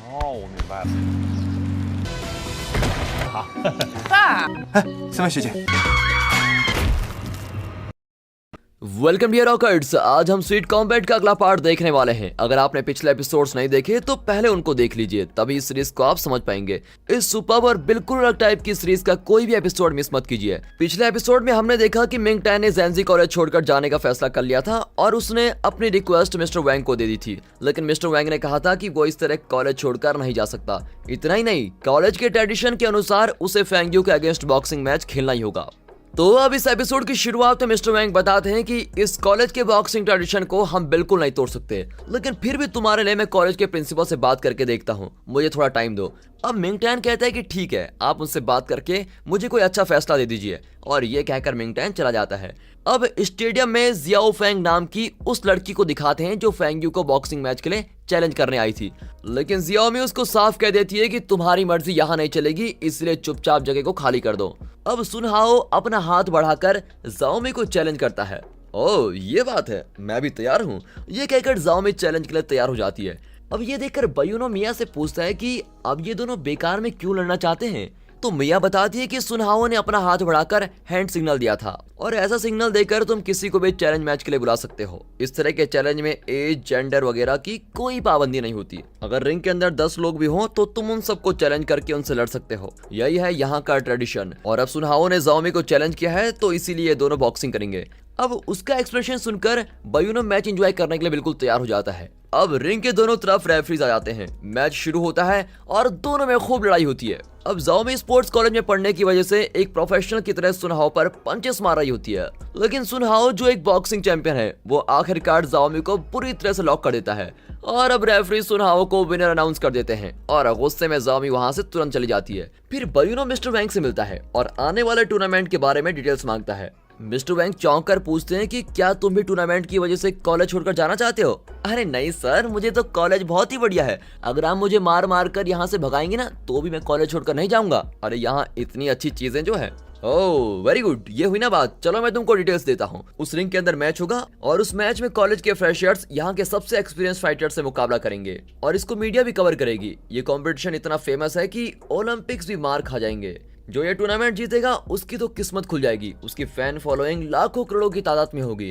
我明白了。好，爸，三位学姐， welcome dear रॉकर्ट्स। आज हम sweet combat का अगला पार्ट देखने वाले हैं। अगर आपने पिछले एपिसोड्स नहीं देखे तो पहले उनको देख लीजिए, तभी इस सीरीज को आप समझ पाएंगे। इस सुपर और बिल्कुल अलग टाइप की सीरीज का कोई भी एपिसोड मिस मत कीजिए। पिछले एपिसोड में हमने देखा कि मिंग टैन ने ज़ेंजी कॉलेज छोड़कर जाने का फैसला कर लिया था और उसने अपनी रिक्वेस्ट मिस्टर वैंग को दे दी थी, लेकिन मिस्टर वैंग ने कहा था कि वो इस तरह कॉलेज छोड़कर नहीं जा सकता। इतना ही नहीं, कॉलेज के ट्रेडिशन के अनुसार उसे फेंग यू के अगेंस्ट बॉक्सिंग मैच खेलना ही होगा। तो अब इस एपिसोड की शुरुआत में मिस्टर वैंग बताते हैं कि इस कॉलेज के बॉक्सिंग ट्रेडिशन को हम बिल्कुल नहीं तोड़ सकते, लेकिन फिर भी तुम्हारे लिए मैं कॉलेज के प्रिंसिपल से बात करके देखता हूँ, मुझे थोड़ा टाइम दो। अब मिंग टैन कहता है कि ठीक है, आप उनसे बात करके मुझे कोई अच्छा फैसला दे दीजिए, और ये कहकर मिंग टैन चला जाता है। अब स्टेडियम में जियाओ फेंग नाम की उस लड़की को दिखाते हैं जो फेंग यू को बॉक्सिंग मैच के लिए चैलेंज करने आई थी, लेकिन जियाओमी उसको साफ कह देती है कि तुम्हारी मर्जी यहाँ नहीं चलेगी, इसलिए चुपचाप जगह को खाली कर दो। अब सुनहाओ अपना हाथ बढ़ाकर जाओमी को चैलेंज करता है। ओह ये बात है, मैं भी तैयार हूँ, ये कहकर जाओमी चैलेंज के लिए तैयार हो जाती है। अब ये देखकर बयूनो मिया से पूछता है कि अब ये दोनों बेकार में क्यों लड़ना चाहते हैं, तो मिया बताती है कि सुनहाओ ने अपना हाथ बढ़ाकर हैंड सिग्नल दिया था, और ऐसा सिग्नल देकर तुम किसी को भी चैलेंज मैच के लिए बुला सकते हो। इस तरह के चैलेंज में एज, जेंडर वगैरह की कोई पाबंदी नहीं होती। अगर रिंग के अंदर 10 लोग भी हों तो तुम उन सबको चैलेंज करके उनसे लड़ सकते हो। यही है यहाँ का ट्रेडिशन। और अब सुनहाओ ने जाओमी को चैलेंज किया है, तो इसीलिए दोनों बॉक्सिंग करेंगे। अब उसका एक्सप्रेशन सुनकर बयूनो मैच एंजॉय करने के लिए बिल्कुल तैयार हो जाता है। अब रिंग के दोनों तरफ रेफरीज आ जाते हैं, मैच शुरू होता है और दोनों में खूब लड़ाई होती है। अब जाओमी स्पोर्ट्स कॉलेज में पढ़ने की वजह से एक प्रोफेशनल की तरह सुनहाओ पर पंचेस मार रही होती है, लेकिन सुनहाओ जो एक बॉक्सिंग चैंपियन है वो आखिरकार जाओमी को पूरी तरह से लॉक कर देता है, और अब रेफरी सुनहाओ को विनर अनाउंस कर देते हैं, और गुस्से में जाओमी वहां से तुरंत चली जाती है। फिर बयूनो मिस्टर वैंग से मिलता है और आने वाले टूर्नामेंट के बारे में डिटेल्स मांगता है। मिस्टर वैंग चौंक कर पूछते हैं कि क्या तुम भी टूर्नामेंट की वजह से कॉलेज छोड़कर जाना चाहते हो? अरे नहीं सर, मुझे तो कॉलेज बहुत ही बढ़िया है, अगर आप मुझे मार मार कर यहाँ से भगाएंगे ना तो भी मैं कॉलेज छोड़कर नहीं जाऊंगा। अरे यहाँ इतनी अच्छी चीजें जो है। ओह वेरी गुड, ये हुई ना बात, चलो मैं तुमको डिटेल्स देता हूँ। उस रिंग के अंदर मैच होगा और उस मैच में कॉलेज के फ्रेशर्स यहाँ के सबसे एक्सपीरियंस फाइटर से मुकाबला करेंगे, और इसको मीडिया भी कवर करेगी। ये कॉम्पिटिशन इतना फेमस है कि ओलंपिक्स भी मार खा जाएंगे। जो ये टूर्नामेंट जीतेगा उसकी तो किस्मत खुल जाएगी, उसकी फैन फॉलोइंग लाखों करोड़ों की तादाद में होगी।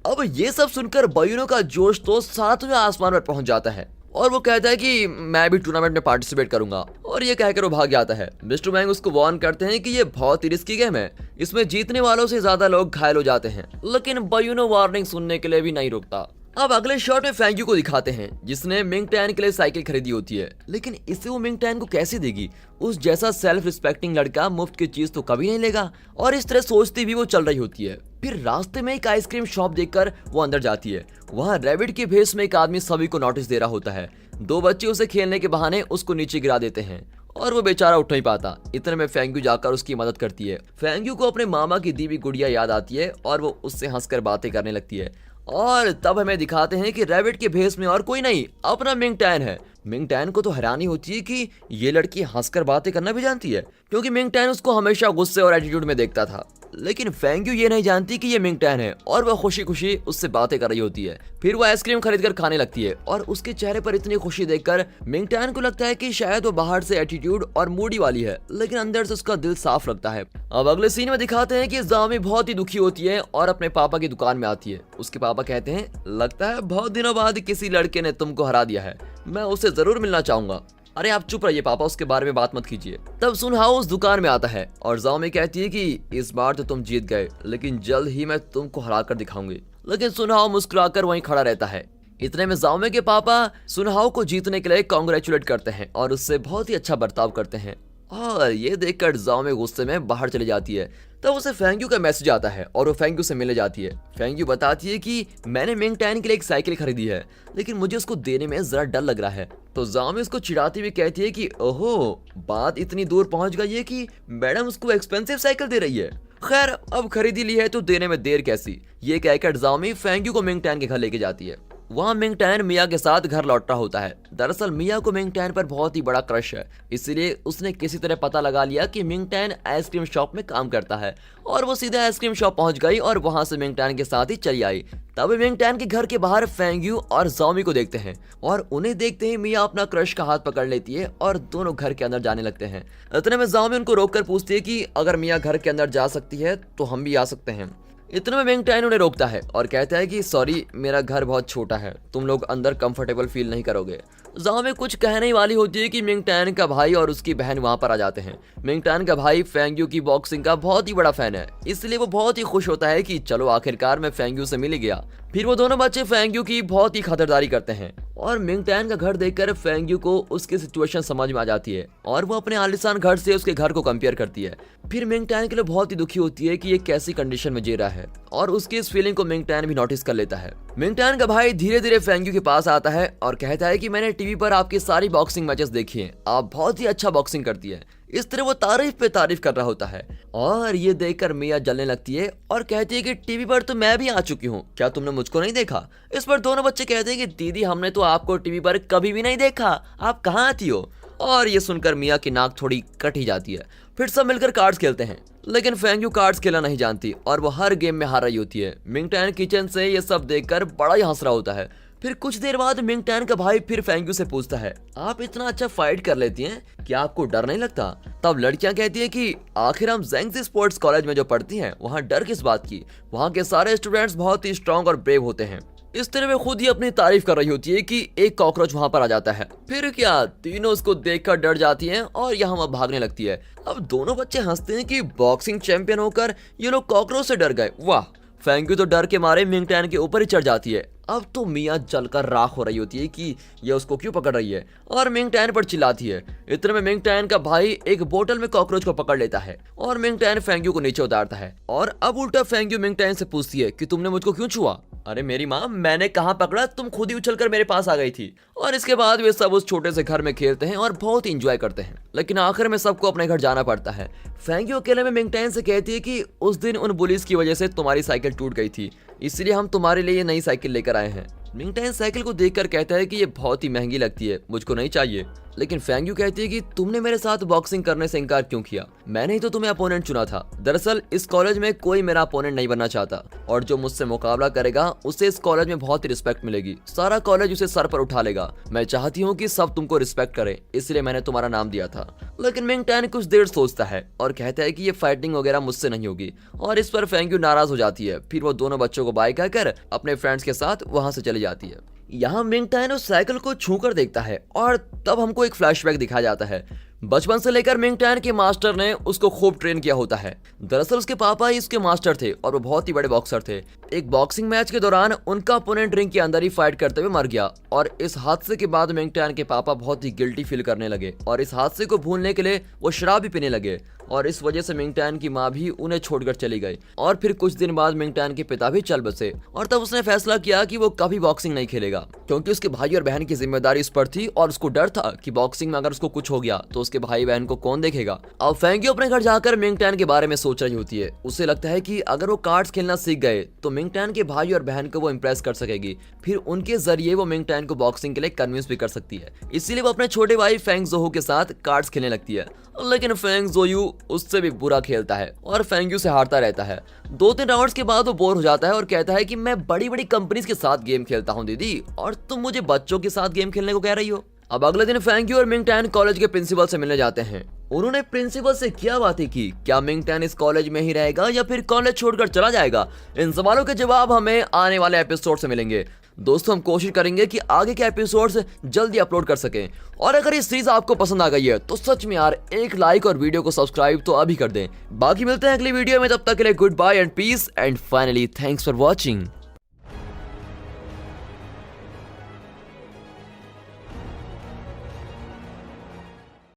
अब ये सब सुनकर बयूनो का जोश तो 7वें आसमान पर पहुंच जाता है, और वो कहता है कि मैं भी टूर्नामेंट में पार्टिसिपेट करूंगा, और ये कहकर वो भाग जाता है। मिस्टर वैंग उसको वार्न करते हैं कि ये बहुत ही रिस्की गेम है, इसमें जीतने वालों से ज्यादा लोग घायल हो जाते हैं, लेकिन बयूनो वार्निंग सुनने के लिए भी नहीं रुकता। अब अगले शॉट में फेंग यू को दिखाते हैं जिसने मिंग टैन के लिए साइकिल खरीदी होती है, लेकिन इसे वो मिंग टैन को कैसे देगी? उस जैसा सेल्फ रिस्पेक्टिंग लड़का मुफ्त की चीज तो कभी नहीं लेगा, और इस तरह सोचती भी वो चल रही होती है। फिर रास्ते में एक आइसक्रीम शॉप देखकर वो अंदर जाती है। वहाँ रैबिट के भेष में एक आदमी सभी को नोटिस दे रहा होता है। 2 बच्चे उसे खेलने के बहाने उसको नीचे गिरा देते हैं, और वो बेचारा उठ नहीं पाता। इतने में फेंग यू जाकर उसकी मदद करती है। फेंग यू को अपने मामा की दी हुई गुड़िया याद आती है, और वो उससे हंसकर बातें करने लगती है। और तब हमें दिखाते हैं कि रैबिट के भेष में और कोई नहीं, अपना मिंग टैन है। मिंग टैन को तो हैरानी होती है कि ये लड़की हंसकर बातें करना भी जानती है, क्योंकि मिंग टैन उसको हमेशा गुस्से और एटीट्यूड में देखता था। लेकिन फेंग यू ये नहीं जानती कि ये मिंग टैन है, और वह खुशी खुशी उससे बातें कर रही होती है। फिर वो आइसक्रीम खरीद कर खाने लगती है, और उसके चेहरे पर इतनी खुशी देखकर मिंग टैन को लगता है कि शायद वो बाहर से एटीट्यूड और मूडी वाली है, लेकिन अंदर से उसका दिल साफ लगता है। अब अगले सीन में दिखाते हैं कि जाओमी बहुत ही दुखी होती है और अपने पापा की दुकान में आती है। उसके पापा कहते हैं, लगता है बहुत दिनों बाद किसी लड़के ने तुमको हरा दिया है, मैं उसे जरूर मिलना चाहूंगा। अरे आप चुप रहिए पापा, उसके बारे में बात मत कीजिए। तब सुनहाओ उस दुकान में आता है और जाओमी कहती है कि इस बार तो तुम जीत गए, लेकिन जल्द ही मैं तुमको हरा कर दिखाऊंगी। लेकिन सुनहाओ मुस्कुराकर वहीं खड़ा रहता है। इतने में जाओमी के पापा सुनहाओ को जीतने के लिए कांग्रेचुलेट करते हैं और उससे बहुत ही अच्छा बर्ताव करते हैं, और ये देखकर जाओमी गुस्से में बाहर चली जाती है। तब उसे फेंग यू का मैसेज आता है और वो फेंग यू से मिलने जाती है। फेंग यू बताती है कि मैंने मिंग टैन के लिए एक साइकिल खरीदी है, लेकिन मुझे उसको देने में जरा डर लग रहा है। तो जाओमी उसको चिढ़ाती हुई कहती है कि ओहो, बात इतनी दूर पहुंच गई है कि मैडम उसको एक्सपेंसिव साइकिल दे रही है। खैर अब खरीदी ली है तो देने में देर कैसी। ये कहकर जाओमी फेंग यू को मिंग टैन के घर लेके जाती है। वहाँ मिंग टैन मिया के साथ घर लौट रहा होता है। दरअसल मिया को मिंग टैन पर बहुत ही बड़ा क्रश है, इसलिए उसने किसी तरह पता लगा लिया कि मिंग टैन आइसक्रीम शॉप में काम करता है और वो सीधे आइसक्रीम शॉप पहुंच गई और वहां से मिंग टैन के साथ ही चली आई। तब मिंग टैन के घर के बाहर फेंग यू और ज़ॉमी को देखते हैं और उन्हें देखते ही मिया अपना क्रश का हाथ पकड़ लेती है और दोनों घर के अंदर जाने लगते हैं। इतने में ज़ॉमी उनको रोककर पूछती है कि अगर मिया घर के अंदर जा सकती है तो हम भी आ सकते हैं। इतने में मिंग टैन उन्हें रोकता है और कहता है कि सॉरी, मेरा घर बहुत छोटा है, तुम लोग अंदर कंफर्टेबल फील नहीं करोगे। ज़ॉमी कुछ कहने ही वाली होती है कि मिंग टैन का भाई और उसकी बहन वहां पर आ जाते हैं। मिंग टैन का भाई फेंग यू की बॉक्सिंग का बहुत ही बड़ा फैन है, इसलिए वो बहुत ही खुश होता है कि चलो आखिरकार मैं फेंग यू से मिल गया। फिर वो दोनों बच्चे फेंग यू की बहुत ही खातिरदारी करते हैं और मिंग टैन का घर देखकर फेंग यू को उसकी सिचुएशन समझ में आ जाती है और वो अपने आलीशान घर से उसके घर को कंपेयर करती है। फिर मिंग टैन के लिए बहुत ही दुखी होती है कि ये कैसी कंडीशन में जी रहा है और उसकी इस फीलिंग को मिंग टैन भी नोटिस कर लेता है। मिंग टैन का भाई धीरे धीरे फेंग यू के पास आता है और कहता है कि मैंने टीवी पर आपकी सारी बॉक्सिंग मैचेस देखी हैं, आप बहुत ही अच्छा बॉक्सिंग करती है। इस तरह वो तारीफ पे तारीफ कर रहा होता है और ये देखकर मिया जलने लगती है और कहती है कि टीवी पर तो मैं भी आ चुकी हूँ, क्या तुमने मुझको नहीं देखा? इस पर दोनों बच्चे कहते हैं कि दीदी हमने तो आपको टीवी पर कभी भी नहीं देखा, आप कहाँ आती हो? और ये सुनकर मिया की नाक थोड़ी कट ही जाती है। फिर सब मिलकर कार्ड्स खेलते हैं, लेकिन फेंग यू कार्ड्स खेलना नहीं जानती और वो हर गेम में हार रही होती है। मिंग टैन किचन से ये सब देखकर बड़ा ही हंस रहा होता है। फिर कुछ देर बाद मिंग टैन का भाई फिर फेंग यू से पूछता है, आप इतना अच्छा फाइट कर लेती हैं, क्या आपको डर नहीं लगता? तब लड़कियां कहती है कि आखिर हम ज़ेंगजी स्पोर्ट्स कॉलेज में जो पढ़ती हैं वहाँ डर किस बात की, वहाँ के सारे स्टूडेंट्स बहुत ही स्ट्रांग और ब्रेव होते हैं। इस तरह वे खुद ही अपनी तारीफ कर रही होती है कि एक कॉकरोच वहां पर आ जाता है। फिर क्या तीनों उसको देखकर डर जाती हैं और यहाँ भागने लगती है। अब दोनों बच्चे हंसते हैं कि बॉक्सिंग चैंपियन होकर ये लोग कॉकरोच से डर गए, वाह। फेंग यू तो डर के मारे मिंग टैन के ऊपर ही चढ़ जाती है। अब तो मिया जलकर राख हो रही होती है कि ये उसको क्यों पकड़ रही है और मिंग टैन पर चिल्लाती है। इतने में मिंग टैन का भाई एक बोतल में कॉकरोच को पकड़ लेता है और मिंग टैन फेंग यू को नीचे उतारता है और अब उल्टा फेंग यू मिंग टैन से पूछती है कि तुमने मुझको क्यों छुआ? अरे मेरी माँ, मैंने कहाँ पकड़ा, तुम खुद ही उछलकर मेरे पास आ गई थी। और इसके बाद वे सब उस छोटे से घर में खेलते हैं और बहुत ही इंजॉय करते हैं, लेकिन आखिर में सबको अपने घर जाना पड़ता है। फेंग यू अकेले में मिंग टैन से कहती है कि उस दिन उन बुलीज की वजह से तुम्हारी साइकिल टूट गई थी, इसलिए हम तुम्हारे लिए ये नई साइकिल लेकर आए हैं। मिंग टैन साइकिल को देखकर कहता है कि ये बहुत ही महंगी लगती है, मुझको नहीं चाहिए। लेकिन फेंग यू कहती है कि तुमने मेरे साथ बॉक्सिंग करने से इनकार क्यों किया? मैंने ही तो तुम्हें अपोनेंट चुना था। दरअसल इस कॉलेज में कोई मेरा अपोनेंट नहीं बनना चाहता और जो मुझसे मुकाबला करेगा उसे इस कॉलेज में बहुत ही रिस्पेक्ट मिलेगी, सारा कॉलेज उसे सर पर उठा लेगा। मैं चाहती हूँ कि सब तुमको रिस्पेक्ट करे, इसलिए मैंने तुम्हारा नाम दिया था। लेकिन मिंग टैन कुछ देर सोचता है और कहता है कि ये फाइटिंग वगैरह मुझसे नहीं होगी और इस पर फेंग यू नाराज हो जाती है। फिर वो दोनों बच्चों को बाय कहकर अपने फ्रेंड्स के साथ वहां से चली जाती है। यहाँ मिंग टैन उस साइकिल को छूकर देखता है और तब हमको एक फ्लैशबैक दिखाया जाता है। बचपन से लेकर मिंग टैन के मास्टर ने उसको खूब ट्रेन किया होता है। दरअसल उसके पापा ही इसके मास्टर थे और वो बहुत ही बड़े बॉक्सर थे। एक बॉक्सिंग मैच के दौरान उनका अपोनेंट रिंग के अंदर ही फाइट करते हुए मर गया और इस हादसे के बाद मिंग टैन के पापा बहुत ही गिल्टी फील करने लगे और इस हादसे को भूलने के लिए वो शराब भी पीने लगे और इस वजह से मिंग टैन की माँ भी उन्हें छोड़कर चली गई। और फिर कुछ दिन बाद मिंग टैन के पिता भी चल बसे और तब उसने फैसला किया कि वो कभी बॉक्सिंग नहीं खेलेगा, क्योंकि उसके भाई और बहन की जिम्मेदारी उस पर थी और उसको डर था कि बॉक्सिंग में अगर उसको कुछ हो गया तो उसके भाई बहन को कौन देखेगा। अब फेंग यू अपने घर जाकर मिंग टैन के बारे में सोच रही होती है। उसे लगता है कि अगर वो कार्ड्स खेलना सीख गए तो मिंग टैन के भाई और बहन को वो इम्प्रेस कर सकेगी, फिर उनके जरिए वो मिंग टैन को बॉक्सिंग के लिए कन्विंस भी कर सकती है। इसीलिए वो अपने छोटे भाई फेंग जोहू के साथ कार्ड्स खेलने लगती है, लेकिन फेंग जोयू उससे भी बुरा खेलता है और फेंग यू से हारता रहता है। 2-3 राउंड्स के बाद वो बोर हो जाता है और कहता है कि मैं बड़ी बड़ी कंपनीज के साथ गेम खेलता हूँ दीदी, और तुम मुझे बच्चों के साथ गेम खेलने को कह रही हो। अब अगले दिन फेंग यू और मिंग टैन कॉलेज के प्रिंसिपल से मिलने जाते हैं। उन्होंने प्रिंसिपल से क्या बातें की, क्या मिंग टैन इस कॉलेज में ही रहेगा या फिर कॉलेज छोड़कर चला जाएगा? इन सवालों के जवाब हमें आने वाले एपिसोड से मिलेंगे। दोस्तों, हम कोशिश करेंगे कि आगे के एपिसोड्स जल्दी अपलोड कर सकें। और अगर ये सीरीज आपको पसंद आ गई है तो सच में यार एक लाइक और वीडियो को सब्सक्राइब तो अभी कर दें। बाकी मिलते हैं अगली वीडियो में, तब तक के लिए good bye and peace and finally thanks for watching.